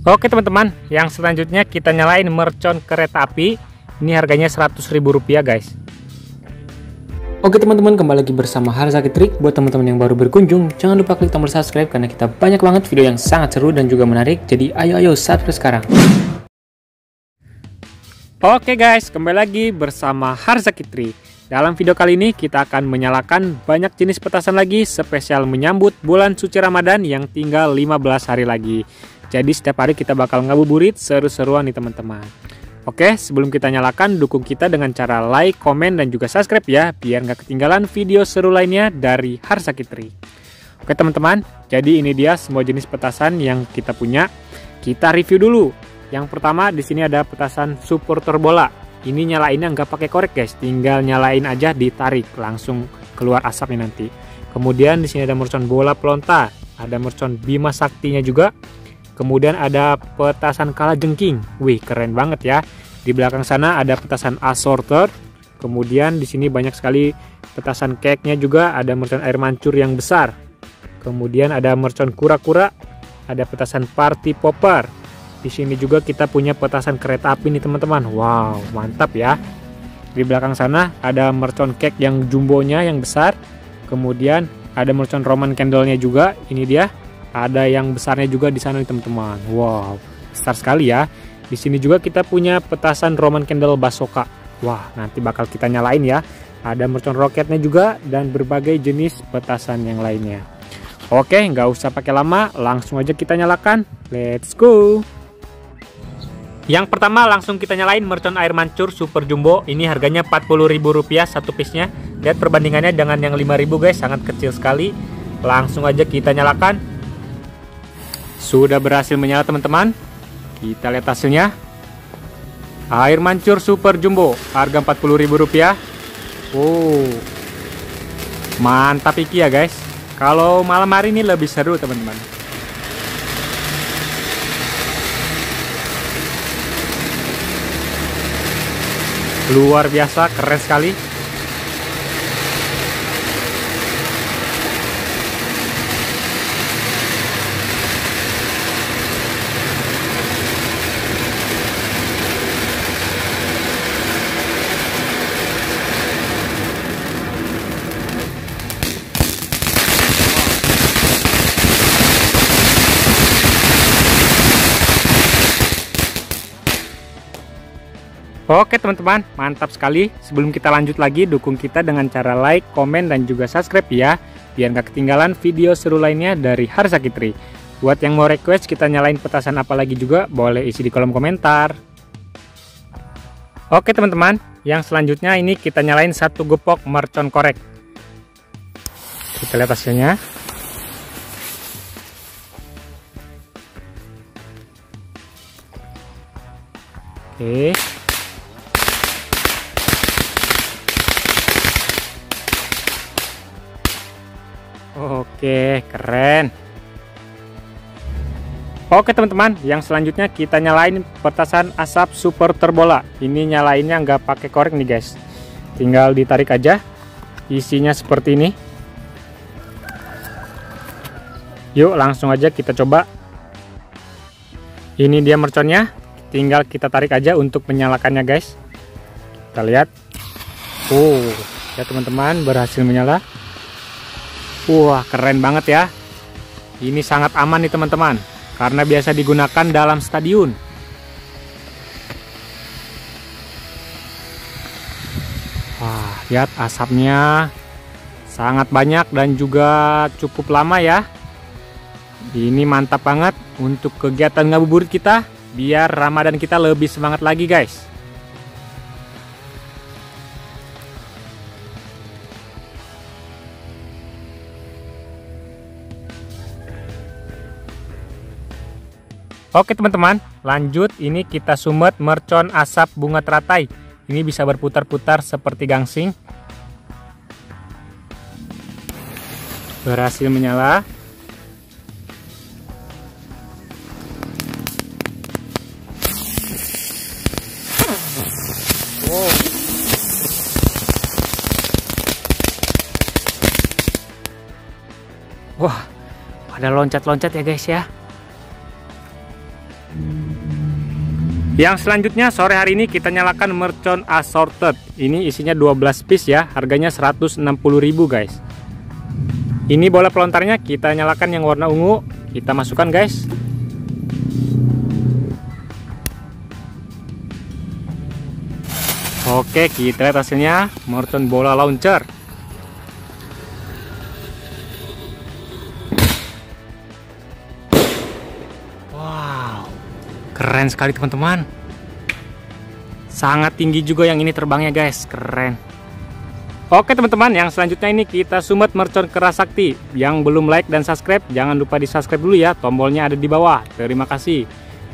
Oke teman-teman, yang selanjutnya kita nyalain mercon kereta api. Ini harganya Rp100.000 guys. Oke teman-teman, kembali lagi bersama Harzaki Trik. Buat teman-teman yang baru berkunjung, jangan lupa klik tombol subscribe karena kita banyak banget video yang sangat seru dan juga menarik. Jadi ayo subscribe sekarang. Oke guys, kembali lagi bersama Harzaki Trik. Dalam video kali ini kita akan menyalakan banyak jenis petasan lagi, spesial menyambut bulan suci Ramadan yang tinggal 15 hari lagi. Jadi setiap hari kita bakal ngabuburit seru-seruan nih teman-teman. Oke, sebelum kita nyalakan, dukung kita dengan cara like, komen, dan juga subscribe ya, biar nggak ketinggalan video seru lainnya dari Harzaki Trik. Oke teman-teman, jadi ini dia semua jenis petasan yang kita punya. Kita review dulu. Yang pertama di sini ada petasan supporter bola. Ini nyalainnya nggak pakai korek guys, tinggal nyalain aja, ditarik langsung keluar asapnya nanti. Kemudian di sini ada mercon bola pelonta, ada mercon Bima Saktinya juga. Kemudian ada petasan kalajengking. Wih, keren banget ya. Di belakang sana ada petasan assorted. Kemudian di sini banyak sekali petasan cake-nya juga, ada mercon air mancur yang besar. Kemudian ada mercon kura-kura, ada petasan party popper. Di sini juga kita punya petasan kereta api nih teman-teman. Wow, mantap ya. Di belakang sana ada mercon cake yang jumbonya yang besar. Kemudian ada mercon Roman candle-nya juga. Ini dia. Ada yang besarnya juga di sana nih teman-teman. Wow, besar sekali ya. Di sini juga kita punya petasan Roman candle Basoka. Wah, nanti bakal kita nyalain ya. Ada mercon roketnya juga dan berbagai jenis petasan yang lainnya. Oke, nggak usah pakai lama, langsung aja kita nyalakan. Let's go. Yang pertama langsung kita nyalain mercon air mancur super jumbo. Ini harganya Rp40.000 satu piece-nya. Lihat perbandingannya dengan yang 5.000 guys, sangat kecil sekali. Langsung aja kita nyalakan. Sudah berhasil menyala teman-teman. Kita lihat hasilnya. Air mancur super jumbo, harga Rp40.000. Oh, mantap iki ya guys. Kalau malam hari ini lebih seru teman-teman. Luar biasa, keren sekali. Oke teman-teman, mantap sekali. Sebelum kita lanjut lagi, dukung kita dengan cara like, komen, dan juga subscribe ya, biar gak ketinggalan video seru lainnya dari Harzaki Trik. Buat yang mau request kita nyalain petasan apa lagi juga, boleh isi di kolom komentar. Oke teman-teman, yang selanjutnya ini kita nyalain satu gepok mercon korek. Kita lihat hasilnya. Oke. Oke, keren. Oke teman-teman, yang selanjutnya kita nyalain petasan asap super terbola. Ini nyalainnya nggak pakai korek nih guys, tinggal ditarik aja. Isinya seperti ini. Yuk langsung aja kita coba. Ini dia merconnya, tinggal kita tarik aja untuk menyalakannya guys. Kita lihat. Ya teman-teman, berhasil menyala. Wah, keren banget ya. Ini sangat aman nih teman-teman, karena biasa digunakan dalam stadion. Wah, lihat asapnya sangat banyak dan juga cukup lama ya. Ini mantap banget untuk kegiatan ngabuburit kita, biar Ramadan kita lebih semangat lagi guys. Oke teman-teman, lanjut ini kita sumet mercon asap bunga teratai. Ini bisa berputar-putar seperti gangsing. Berhasil menyala. Wah, ada loncat-loncat ya guys ya. Yang selanjutnya sore hari ini kita nyalakan mercon assorted. Ini isinya 12 piece ya, harganya 160.000 guys. Ini bola pelontarnya kita nyalakan yang warna ungu, kita masukkan guys. Oke, kita lihat hasilnya, mercon bola launcher. Wow, keren sekali teman-teman. Sangat tinggi juga yang ini terbangnya guys, keren. Oke teman-teman, yang selanjutnya ini kita sumet mercon keras sakti. Yang belum like dan subscribe, jangan lupa di subscribe dulu ya, tombolnya ada di bawah. Terima kasih.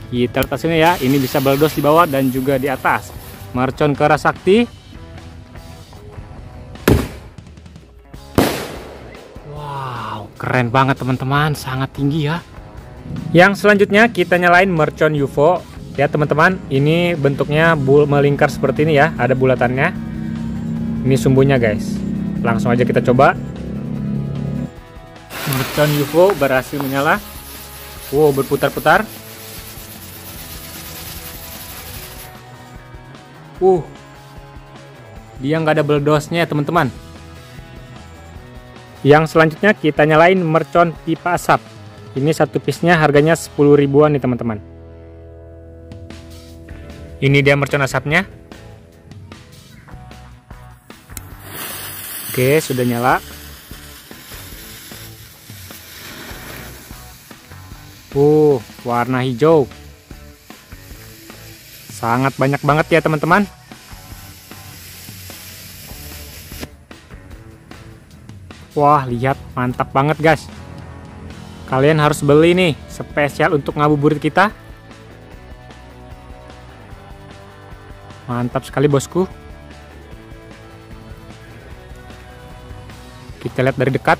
Kita lihat hasilnya ya, ini bisa meledos di bawah dan juga di atas. Mercon keras sakti. Wow, keren banget teman-teman, sangat tinggi ya. Yang selanjutnya kita nyalain mercon UFO ya teman-teman. Ini bentuknya melingkar seperti ini ya, ada bulatannya. Ini sumbunya guys. Langsung aja kita coba. Mercon UFO berhasil menyala. Wow, berputar-putar. Dia nggak ada beledosnya ya teman-teman. Yang selanjutnya kita nyalain mercon pipa asap. Ini satu piece-nya harganya 10 ribuan nih teman-teman. Ini dia mercon asapnya. Oke, sudah nyala. Warna hijau. Sangat banyak banget ya teman-teman. Wah, lihat, mantap banget guys. Kalian harus beli nih, spesial untuk ngabuburit kita. Mantap sekali bosku. Kita lihat dari dekat.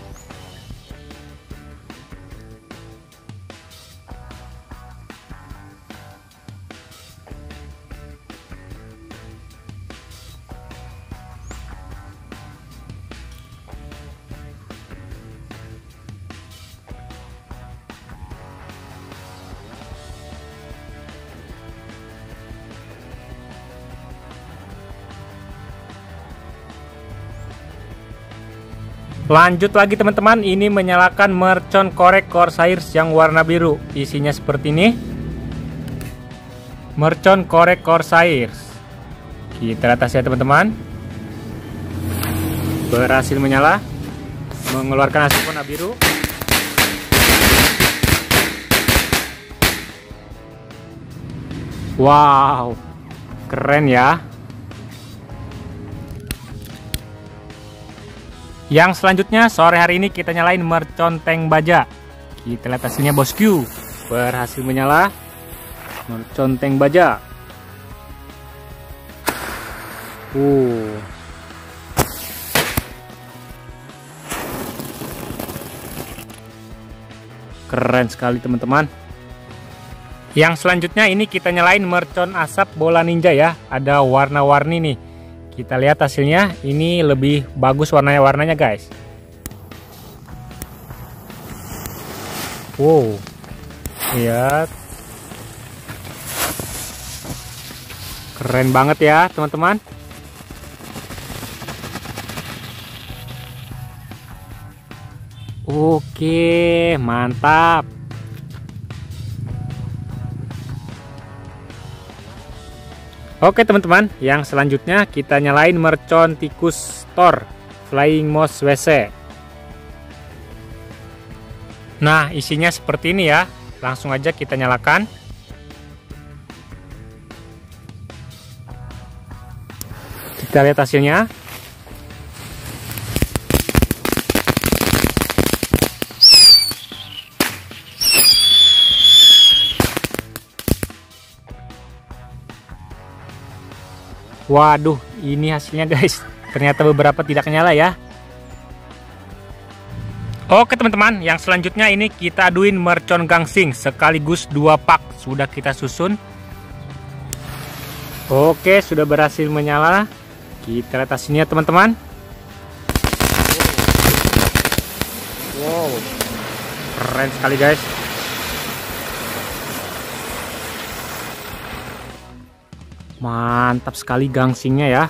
Lanjut lagi teman-teman, ini menyalakan mercon korek Corsairs yang warna biru. Isinya seperti ini. Mercon korek Corsairs. Kita lihat hasilnya teman-teman. Berhasil menyala, mengeluarkan asap warna biru. Wow, keren ya. Yang selanjutnya sore hari ini kita nyalain mercon tank baja. Kita lihat hasilnya bosku. Berhasil menyala mercon tank baja. Keren sekali teman-teman. Yang selanjutnya ini kita nyalain mercon asap bola ninja ya. Ada warna-warni nih. Kita lihat hasilnya, ini lebih bagus warnanya guys. Wow, lihat, keren banget ya teman-teman. Oke, mantap. Oke teman-teman, yang selanjutnya kita nyalain mercon tikus Thor Flying Mouse WC. Nah, isinya seperti ini ya. Langsung aja kita nyalakan. Kita lihat hasilnya. Waduh, ini hasilnya guys. Ternyata beberapa tidak nyala ya. Oke teman-teman, yang selanjutnya ini kita aduin mercon gangsing sekaligus 2 pak. Sudah kita susun. Oke, sudah berhasil menyala. Kita lihat hasilnya teman-teman. Wow, keren sekali guys. Mantap sekali gangsingnya ya.